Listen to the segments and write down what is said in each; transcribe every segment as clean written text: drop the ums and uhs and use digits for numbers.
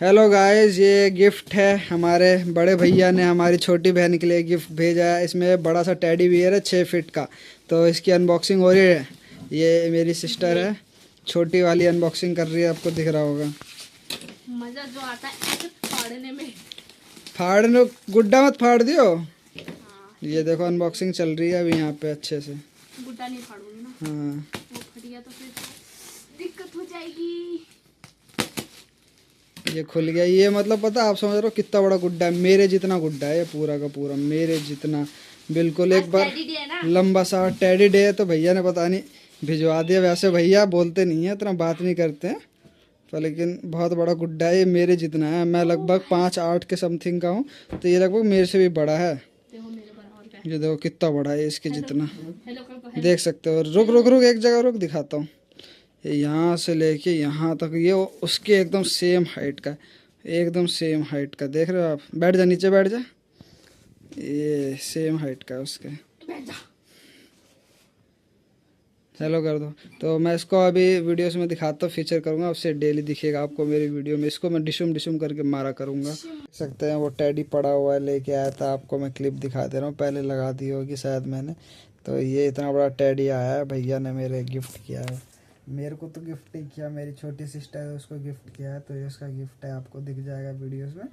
Hello guys, ये gift है। हमारे बड़े भैया ने हमारी छोटी बहन के लिए गिफ्ट भेजा है। इसमें बड़ा सा टेडी बियर है 6 फीट का। तो इसकी अनबॉक्सिंग हो रही है। ये मेरी सिस्टर है, छोटी वाली अनबॉक्सिंग कर रही है। आपको दिख रहा होगा मजा जो आता है ऐसे फाड़ने में। फाड़ने, गुड्डा मत फाड़ दियो। हाँ, ये देखो अनबॉक्सिंग चल रही है अभी यहाँ पे अच्छे से। गुड्डा नहीं फाड़ूंगी ना, हाँ, वो फट गया तो फिर दिक्कत हो जाएगी। ये खुल गया। ये मतलब पता, आप समझ रहे हो कितना बड़ा गुड्डा है? मेरे जितना गुड्डा है ये, पूरा का पूरा मेरे जितना। बिल्कुल एक बार टेडी डे है ना। लंबा सा टेडी डे है, तो भैया ने पता नहीं भिजवा दिया। वैसे भैया बोलते नहीं है, इतना बात नहीं करते हैं, पर लेकिन बहुत बड़ा गुड्डा है ये। मेरे जितना है। मैं लगभग 5-8 के समथिंग का हूँ, तो ये लगभग मेरे से भी बड़ा है। देखो मेरे बना और क्या। ये देखो कितना बड़ा है इसके जितना। हेलो कर दो, देख सकते हो। रुक रुक रुक, एक जगह रुक, दिखाता हूँ। ये यहाँ से लेके यहाँ तक ये उसके एकदम सेम हाइट का है। एकदम सेम हाइट का, देख रहे हो आप? बैठ जा, नीचे बैठ जा। ये सेम हाइट का है उसके। बैठ जा। हेलो कर दो। तो मैं इसको अभी वीडियोस में दिखाता हूँ, फीचर करूँगा उससे। डेली दिखेगा आपको मेरी वीडियो में। इसको मैं डिशुम डिशुम करके मारा करूँगा। देख सकते हैं वो टेडी पड़ा हुआ है, लेके आया था। आपको मैं क्लिप दिखा दे रहा हूँ, पहले लगा दी होगी शायद मैंने। तो ये इतना बड़ा टेडी आया है, भैया ने मेरे गिफ्ट किया है। मेरे को तो गिफ्ट नहीं किया, मेरी छोटी सिस्टर है उसको गिफ्ट किया है। तो ये उसका गिफ्ट है, आपको दिख जाएगा वीडियोस में।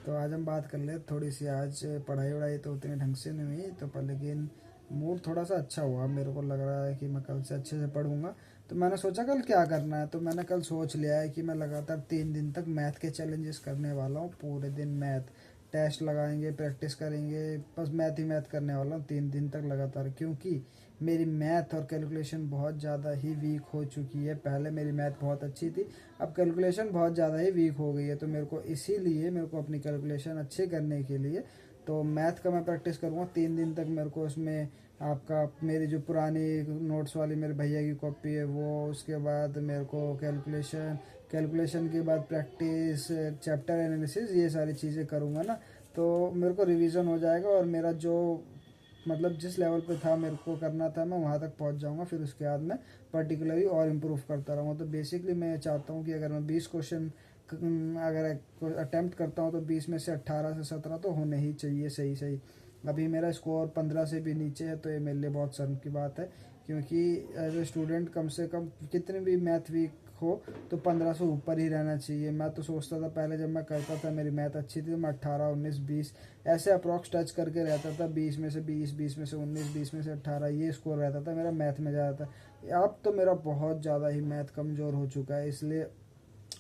तो आज हम बात कर ले थोड़ी सी। आज पढ़ाई वढ़ाई तो उतनी ढंग से नहीं हुई, तो पर लेकिन मूड थोड़ा सा अच्छा हुआ। मेरे को लग रहा है कि मैं कल से अच्छे से पढ़ूंगा। तो मैंने सोचा कल क्या करना है, तो मैंने कल सोच लिया है कि मैं लगातार 3 दिन तक मैथ के चैलेंजेस करने वाला हूँ। पूरे दिन मैथ टेस्ट लगाएंगे, प्रैक्टिस करेंगे, बस मैथ ही मैथ करने वाला हूँ 3 दिन तक लगातार। क्योंकि मेरी मैथ और कैलकुलेशन बहुत ज़्यादा ही वीक हो चुकी है। पहले मेरी मैथ बहुत अच्छी थी, अब कैलकुलेशन बहुत ज़्यादा ही वीक हो गई है। तो मेरे को इसीलिए, मेरे को अपनी कैलकुलेशन अच्छे करने के लिए, तो मैथ का मैं प्रैक्टिस करूँगा 3 दिन तक। मेरे को उसमें आपका मेरी जो पुरानी नोट्स वाली मेरे भैया की कॉपी है वो, उसके बाद मेरे को कैलकुलेशन, कैलकुलेशन के बाद प्रैक्टिस, चैप्टर एनालिसिस, ये सारी चीज़ें करूँगा ना। तो मेरे को रिवीजन हो जाएगा और मेरा जो मतलब जिस लेवल पे था मेरे को करना था, मैं वहाँ तक पहुँच जाऊँगा। फिर उसके बाद मैं पर्टिकुलरली और इम्प्रूव करता रहूँगा। तो बेसिकली मैं चाहता हूँ कि अगर मैं 20 क्वेश्चन अगर अटैम्प्ट करता हूँ, तो 20 में से 18 से 17 तो होने ही चाहिए सही सही। अभी मेरा स्कोर 15 से भी नीचे है, तो ये मेरे लिए बहुत शर्म की बात है। क्योंकि एज ए स्टूडेंट कम से कम कितने भी मैथ वीक हो, तो 15 से ऊपर ही रहना चाहिए। मैं तो सोचता था पहले जब मैं करता था, मेरी मैथ अच्छी थी, तो मैं 18, 19, 20 ऐसे अप्रॉक्स टच करके रहता था। 20 में से 20, 20 में से 19, 20 में से 18, ये स्कोर रहता था मेरा मैथ में ज़्यादा था। अब तो मेरा बहुत ज़्यादा ही मैथ कमज़ोर हो चुका है। इसलिए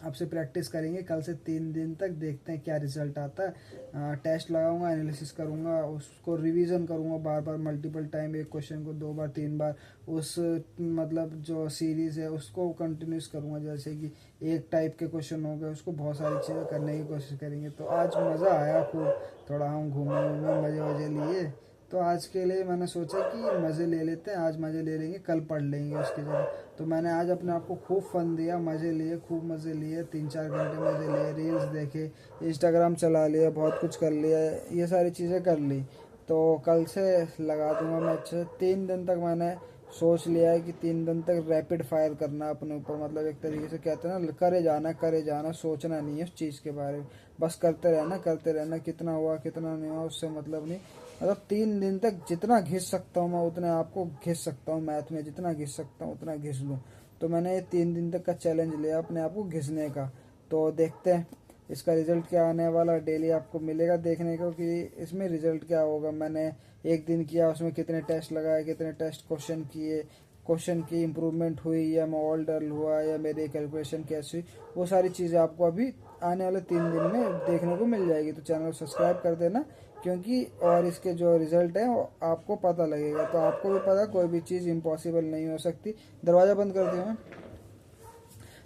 आपसे प्रैक्टिस करेंगे कल से 3 दिन तक, देखते हैं क्या रिजल्ट आता है। टेस्ट लगाऊंगा, एनालिसिस करूंगा, उसको रिवीजन करूंगा बार बार, मल्टीपल टाइम, एक क्वेश्चन को 2 बार 3 बार। उस मतलब जो सीरीज़ है उसको कंटिन्यूस करूंगा। जैसे कि एक टाइप के क्वेश्चन हो गए, उसको बहुत सारी चीज़ें करने की कोशिश करेंगे। तो आज मज़ा आया खूब, थोड़ा हम घूमे घूमे, मज़े वज़े लिए। तो आज के लिए मैंने सोचा कि मज़े ले लेते हैं, आज मज़े ले लेंगे, कल पढ़ लेंगे उसकी जगह। तो मैंने आज अपने आप को खूब फन दिया, मज़े लिए, खूब मज़े लिए। 3-4 घंटे मज़े लिए, रील्स देखे, इंस्टाग्राम चला लिया, बहुत कुछ कर लिया, ये सारी चीज़ें कर ली। तो कल से लगा दूंगा मैं अच्छे से। 3 दिन तक मैंने सोच लिया है कि 3 दिन तक रैपिड फायर करना अपने ऊपर। मतलब एक तरीके से कहते हैं ना, करे जाना, सोचना नहीं है उस चीज़ के बारे में, बस करते रहना करते रहना। कितना हुआ कितना नहीं हुआ उससे मतलब नहीं। मतलब 3 दिन तक जितना घिस सकता हूँ मैं उतने आपको घिस सकता हूँ मैथ में, जितना घिस सकता हूँ उतना घिस लूँ। तो मैंने ये 3 दिन तक का चैलेंज लिया अपने आप को घिसने का। तो देखते हैं इसका रिजल्ट क्या आने वाला। डेली आपको मिलेगा देखने को कि इसमें रिजल्ट क्या होगा। मैंने एक दिन किया, उसमें कितने टेस्ट लगाए, कितने टेस्ट क्वेश्चन किए, क्वेश्चन की इम्प्रूवमेंट हुई या मैं ऑल डल हुआ या मेरी कैलकुलेशन कैसी हुई, वो सारी चीज़ें आपको अभी आने वाले 3 दिन में देखने को मिल जाएगी। तो चैनल सब्सक्राइब कर देना, क्योंकि और इसके जो रिजल्ट है वो आपको पता लगेगा। तो आपको भी पता, कोई भी चीज़ इम्पॉसिबल नहीं हो सकती। दरवाज़ा बंद कर दिया मैं।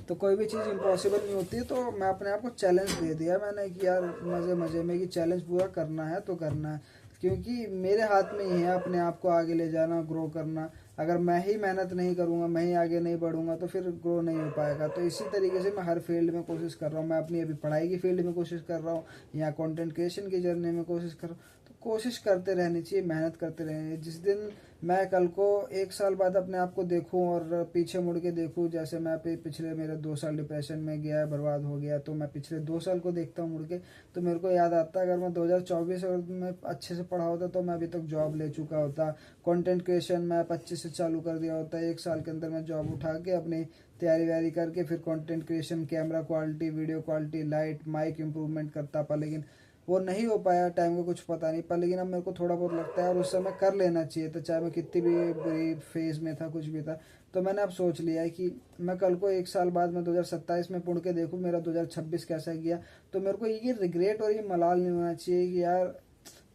तो कोई भी चीज़ इम्पॉसिबल नहीं होती है। तो मैं अपने आप को चैलेंज दे दिया मैंने कि यार मज़े मज़े में कि चैलेंज पूरा करना है तो करना है। क्योंकि मेरे हाथ में ही है अपने आप को आगे ले जाना, ग्रो करना। अगर मैं ही मेहनत नहीं करूँगा, मैं ही आगे नहीं बढ़ूंगा, तो फिर ग्रो नहीं हो पाएगा। तो इसी तरीके से मैं हर फील्ड में कोशिश कर रहा हूँ। मैं अपनी अभी पढ़ाई की फील्ड में कोशिश कर रहा हूँ, या कंटेंट क्रिएशन की जर्नी में कोशिश कर रहा हूँ। तो कोशिश करते रहनी चाहिए, मेहनत करते रहनी चाहिए। जिस दिन मैं कल को 1 साल बाद अपने आप को देखूं और पीछे मुड़ के देखूं, जैसे मैं पिछले मेरे 2 साल डिप्रेशन में गया, बर्बाद हो गया, तो मैं पिछले 2 साल को देखता हूं मुड़ के, तो मेरे को याद आता है अगर मैं 2024 अगर मैं अच्छे से पढ़ा होता तो मैं अभी तक जॉब ले चुका होता। कंटेंट क्रिएशन मैं 25 से चालू कर दिया होता। 1 साल के अंदर मैं जॉब उठा के अपनी तैयारी वैयारी करके फिर content creation, camera quality, video quality, light, mic improvement करता पा, लेकिन वो नहीं हो पाया। टाइम का कुछ पता नहीं, पर लेकिन अब मेरे को थोड़ा बहुत लगता है और उस समय कर लेना चाहिए था, चाहे मैं कितनी भी बुरी फेज में था, कुछ भी था। तो मैंने अब सोच लिया है कि मैं कल को 1 साल बाद मैं 2027 में मुड़ के देखूँ मेरा 2026 कैसा गया, तो मेरे को ये रिग्रेट और ये मलाल नहीं होना चाहिए कि यार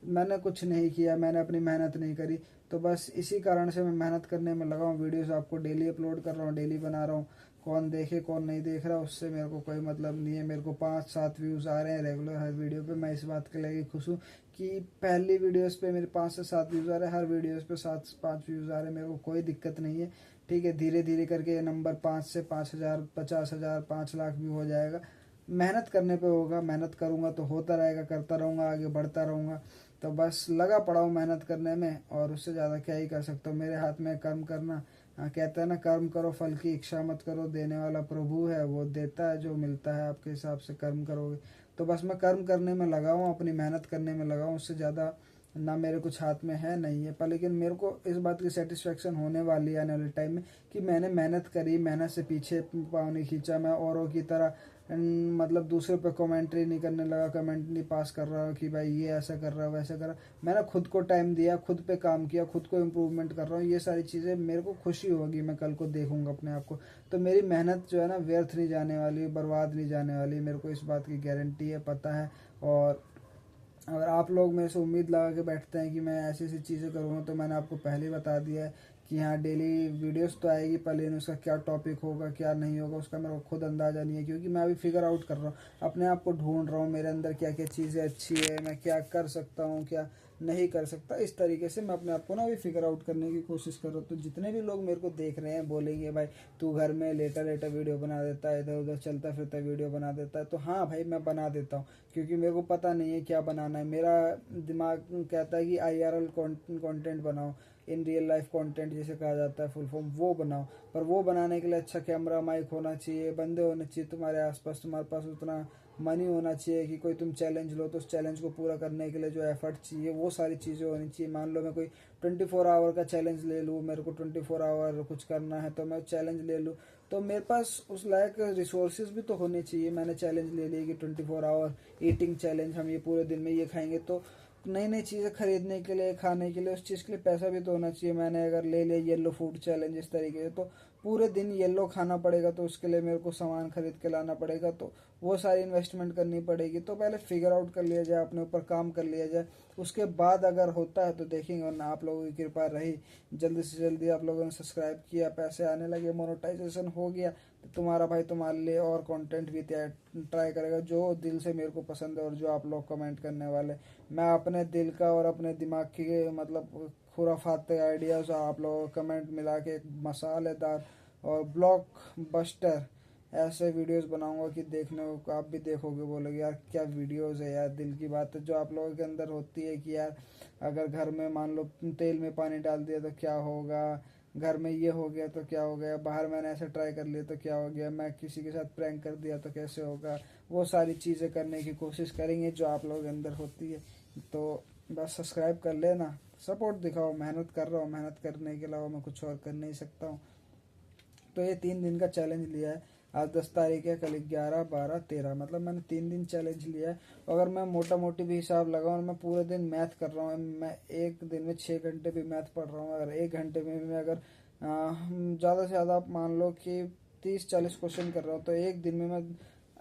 मैंने कुछ नहीं किया, मैंने अपनी मेहनत नहीं करी। तो बस इसी कारण से मैं मेहनत करने में लगा हूँ। वीडियोस आपको डेली अपलोड कर रहा हूँ, डेली बना रहा हूँ। कौन देखे कौन नहीं देख रहा उससे मेरे को कोई मतलब नहीं है। मेरे को 5-7 व्यूज़ आ रहे हैं रेगुलर हर वीडियो पे। मैं इस बात के लिए खुश हूँ कि पहली वीडियोस पे मेरे 5 से 7 व्यूज़ आ रहे हैं, हर वीडियोस पे 7-5 व्यूज़ आ रहे हैं। मेरे को कोई दिक्कत नहीं है, ठीक है। धीरे धीरे करके ये नंबर 5 से 5,000, 50,000, 5 लाख भी हो जाएगा। मेहनत करने पे होगा, मेहनत करूँगा तो होता रहेगा, करता रहूँगा, आगे बढ़ता रहूँगा। तो बस लगा पड़ा हूँ मेहनत करने में, और उससे ज़्यादा क्या ही कर सकता हूँ। मेरे हाथ में कर्म करना। कहते हैं ना, कर्म करो फल की इच्छा मत करो, देने वाला प्रभु है, वो देता है जो मिलता है आपके हिसाब से कर्म करोगे। तो बस मैं कर्म करने में लगा हूँ, अपनी मेहनत करने में लगा हूँ। उससे ज़्यादा ना मेरे कुछ हाथ में है नहीं है, पर लेकिन मेरे को इस बात की सेटिस्फेक्शन होने वाली है आने वाले टाइम में कि मैंने मेहनत करी, मेहनत से पीछे पाँव नहीं खींचा। मैं औरों की तरह मतलब दूसरे पे कमेंट्री नहीं करने लगा, कमेंट नहीं पास कर रहा कि भाई ये ऐसा कर रहा है वैसा कर रहा है। मैंने खुद को टाइम दिया, खुद पे काम किया, खुद को इम्प्रूवमेंट कर रहा हूँ। ये सारी चीज़ें मेरे को खुशी होगी, मैं कल को देखूंगा अपने आप को। तो मेरी मेहनत जो है ना व्यर्थ नहीं जाने वाली, बर्बाद नहीं जाने वाली, मेरे को इस बात की गारंटी है, पता है। और अगर आप लोग मेरे से उम्मीद लगा के बैठते हैं कि मैं ऐसी ऐसी चीज़ें करूँगा, तो मैंने आपको पहले ही बता दिया है कि हाँ डेली वीडियोस तो आएगी, पर लेकिन उसका क्या टॉपिक होगा क्या नहीं होगा उसका मेरे को खुद अंदाज़ा नहीं है, क्योंकि मैं अभी फिगर आउट कर रहा हूँ, अपने आप को ढूंढ रहा हूँ, मेरे अंदर क्या क्या चीज़ें अच्छी है, मैं क्या कर सकता हूँ क्या नहीं कर सकता। इस तरीके से मैं अपने आप को ना अभी फिगर आउट करने की कोशिश कर रहा हूँ। तो जितने भी लोग मेरे को देख रहे हैं बोलेंगे भाई तू घर में लेटा लेटा वीडियो बना देता है, इधर उधर चलता फिरता वीडियो बना देता है, तो हाँ भाई मैं बना देता हूँ, क्योंकि मेरे को पता नहीं है क्या बनाना है। मेरा दिमाग कहता है कि IRL कंटेंट बनाओ, इन रियल लाइफ कंटेंट जिसे कहा जाता है फुल फॉर्म, वो बनाओ। पर वो बनाने के लिए अच्छा कैमरा माइक होना चाहिए, बंदे होने चाहिए तुम्हारे आसपास, तुम्हारे पास उतना मनी होना चाहिए कि कोई तुम चैलेंज लो तो उस चैलेंज को पूरा करने के लिए जो एफर्ट चाहिए वो सारी चीज़ें होनी चाहिए। मान लो मैं कोई 24 आवर का चैलेंज ले लूँ, मेरे को 24 आवर कुछ करना है तो मैं चैलेंज ले लूँ, तो मेरे पास उस लायक रिसोर्सेज भी तो होने चाहिए। मैंने चैलेंज ले ली कि 24 आवर ईटिंग चैलेंज, हम ये पूरे दिन में ये खाएंगे, तो नई नई चीज़ें खरीदने के लिए, खाने के लिए, उस चीज़ के लिए पैसा भी तो होना चाहिए। मैंने अगर ले लिया येलो फूड चैलेंज इस तरीके से, तो पूरे दिन येलो खाना पड़ेगा, तो उसके लिए मेरे को सामान खरीद के लाना पड़ेगा, तो वो सारी इन्वेस्टमेंट करनी पड़ेगी। तो पहले फिगर आउट कर लिया जाए, अपने ऊपर काम कर लिया जाए, उसके बाद अगर होता है तो देखेंगे। वरना आप लोगों की कृपा रही, जल्दी से जल्दी आप लोगों ने सब्सक्राइब किया, पैसे आने लगे, मोनेटाइजेशन हो गया, तो तुम्हारा भाई तुम्हारे लिए और कंटेंट भी ट्राई करेगा जो दिल से मेरे को पसंद है और जो आप लोग कमेंट करने वाले। मैं अपने दिल का और अपने दिमाग की मतलब खुराफात आइडियाज़ आप लोगों को कमेंट मिला के एक मसालेदार और ब्लॉक बस्टर ऐसे वीडियोस बनाऊंगा कि देखने को आप भी देखोगे, बोलोगे यार क्या वीडियोस है यार। दिल की बात है जो आप लोगों के अंदर होती है कि यार अगर घर में मान लो तेल में पानी डाल दिया तो क्या होगा, घर में ये हो गया तो क्या हो गया, बाहर मैंने ऐसे ट्राई कर लिया तो क्या हो गया, मैं किसी के साथ प्रैंक कर दिया तो कैसे होगा, वो सारी चीज़ें करने की कोशिश करेंगे जो आप लोगों के अंदर होती है। तो बस सब्सक्राइब कर लेना, सपोर्ट दिखाओ। मेहनत कर रहा हूँ, मेहनत करने के अलावा मैं कुछ और कर नहीं सकता हूँ। तो ये 3 दिन का चैलेंज लिया है। आज 10 तारीख है, कल 11, 12, 13, मतलब मैंने 3 दिन चैलेंज लिया है। अगर मैं मोटा मोटी भी हिसाब लगाऊँ और मैं पूरे दिन मैथ कर रहा हूँ, मैं एक दिन में 6 घंटे भी मैथ पढ़ रहा हूँ, अगर 1 घंटे में मैं अगर ज़्यादा से ज़्यादा आप मान लो कि 30-40 क्वेश्चन कर रहा हूँ, तो एक दिन में मैं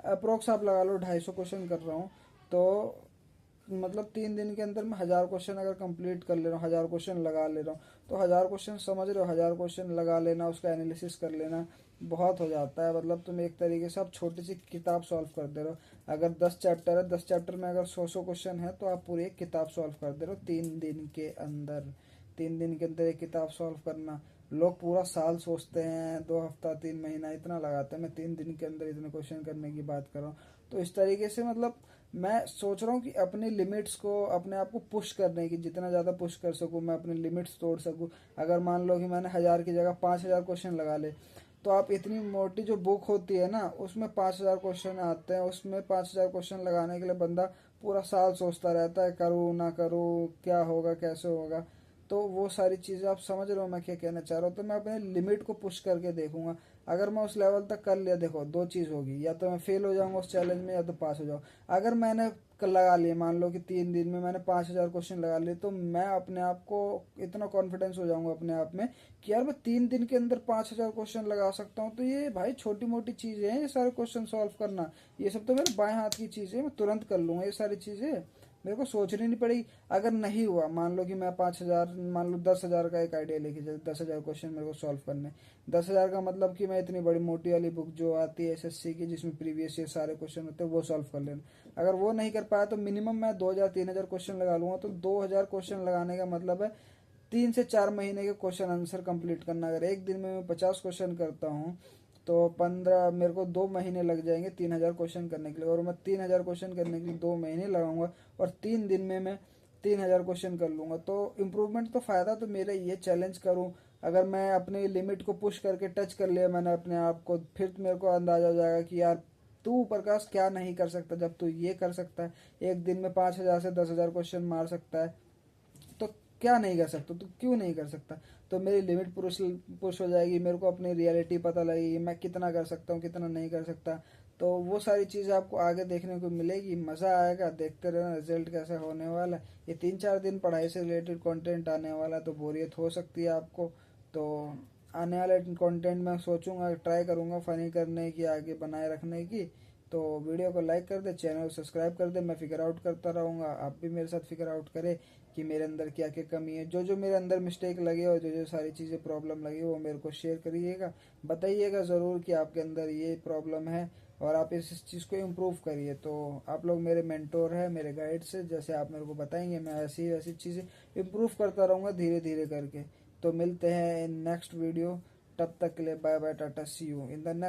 अप्रोक्स आप लगा लो 250 क्वेश्चन कर रहा हूँ। तो मतलब 3 दिन के अंदर मैं 1000 क्वेश्चन अगर कंप्लीट कर ले रहा हूँ, 1000 क्वेश्चन लगा ले रहा हूँ, तो 1000 क्वेश्चन समझ रहे हो, 1000 क्वेश्चन लगा लेना, उसका एनालिसिस कर लेना बहुत हो जाता है। मतलब तुम एक तरीके से आप छोटी सी किताब सॉल्व कर दे रहे हो। अगर 10 चैप्टर है, 10 चैप्टर में अगर 100 क्वेश्चन है तो आप पूरी एक किताब सॉल्व कर दे रहे हो 3 दिन के अंदर। 3 दिन के अंदर एक किताब सॉल्व करना, लोग पूरा साल सोचते हैं, 2 हफ्ता 3 महीना इतना लगाते हैं, मैं 3 दिन के अंदर इतने क्वेश्चन करने की बात कर रहा हूँ। तो इस तरीके से मतलब मैं सोच रहा हूँ कि अपनी लिमिट्स को, अपने आप को पुश करने की, जितना ज़्यादा पुश कर सकूँ मैं, अपनी लिमिट्स तोड़ सकूँ। अगर मान लो कि मैंने 1000 की जगह 5000 क्वेश्चन लगा ले, तो आप इतनी मोटी जो बुक होती है ना, उसमें 5000 क्वेश्चन आते हैं। उसमें 5000 क्वेश्चन लगाने के लिए बंदा पूरा साल सोचता रहता है, करूँ ना करूँ, क्या होगा कैसे होगा। तो वो सारी चीज़ें आप समझ रहे हो मैं क्या कहना चाह रहा हूँ। तो मैं अपने लिमिट को पुश करके देखूंगा। अगर मैं उस लेवल तक कर लिया, देखो दो चीज़ होगी, या तो मैं फेल हो जाऊंगा उस चैलेंज में, या तो पास हो जाऊँ। अगर मैंने लगा लिए, मान लो कि 3 दिन में मैंने 5000 क्वेश्चन लगा लिए, तो मैं अपने आप को इतना कॉन्फिडेंस हो जाऊंगा अपने आप में कि यार मैं 3 दिन के अंदर 5000 क्वेश्चन लगा सकता हूँ। तो ये भाई छोटी मोटी चीज़ें हैं ये सारे क्वेश्चन सॉल्व करना। ये सब तो मेरे बाएं हाथ की चीज़ें, मैं तुरंत कर लूंगा ये सारी चीज़ें, मेरे को सोचनी नहीं पड़ेगी। अगर नहीं हुआ, मान लो कि मैं 5000, मान लो 10,000 का एक आइडिया लेके चल, 10,000 क्वेश्चन मेरे को सॉल्व करने। 10,000 का मतलब कि मैं इतनी बड़ी मोटी वाली बुक जो आती है एसएससी की, जिसमें प्रीवियस ईयर सारे क्वेश्चन होते हैं, वो सॉल्व कर लेना। अगर वो नहीं कर पाया तो मिनिमम मैं 2,000 3,000 क्वेश्चन लगा लूंगा। तो 2,000 क्वेश्चन लगाने का मतलब है 3 से 4 महीने के क्वेश्चन आंसर कंप्लीट करना। अगर एक दिन में मैं 50 क्वेश्चन करता हूँ, तो 15, मेरे को 2 महीने लग जाएंगे 3,000 क्वेश्चन करने के लिए। और मैं 3,000 क्वेश्चन करने के लिए 2 महीने लगाऊंगा, और 3 दिन में मैं 3,000 क्वेश्चन कर लूंगा। तो इम्प्रूवमेंट तो फ़ायदा तो मेरा ये चैलेंज करूँ। अगर मैं अपनी लिमिट को पुश करके टच कर लिया मैंने अपने आप को, फिर मेरे को अंदाजा हो जाएगा कि यार तू प्रकाश क्या नहीं कर सकता, जब तू ये कर सकता है, एक दिन में 5,000 से 10,000 क्वेश्चन मार सकता है, तो क्या नहीं कर सकता, तो क्यों नहीं कर सकता। तो मेरी लिमिट पुश पुश हो जाएगी, मेरे को अपनी रियलिटी पता लगेगी, मैं कितना कर सकता हूँ कितना नहीं कर सकता। तो वो सारी चीज़ें आपको आगे देखने को मिलेगी, मज़ा आएगा, देखते रहना रिजल्ट कैसे होने वाला है। ये 3 4 दिन पढ़ाई से रिलेटेड कंटेंट आने वाला है, तो बोरियत हो सकती है आपको। तो आने वाले कंटेंट में सोचूंगा, ट्राई करूंगा फनी करने की, आगे बनाए रखने की। तो वीडियो को लाइक कर दे, चैनल को सब्सक्राइब कर दे। मैं फिगर आउट करता रहूँगा, आप भी मेरे साथ फिगर आउट करें कि मेरे अंदर क्या क्या कमी है, जो जो मेरे अंदर मिस्टेक लगे और जो जो सारी चीज़ें प्रॉब्लम लगी, वो मेरे को शेयर करिएगा, बताइएगा ज़रूर कि आपके अंदर ये प्रॉब्लम है और आप इस चीज़ को इम्प्रूव करिए। तो आप लोग मेरे मेंटोर हैं, मेरे गाइड से, जैसे आप मेरे को बताएंगे मैं ऐसी ऐसी चीज़ें इम्प्रूव करता रहूँगा धीरे धीरे करके। तो मिलते हैं इन नेक्स्ट वीडियो, तब तक के लिए bye bye, tata, see you in the next.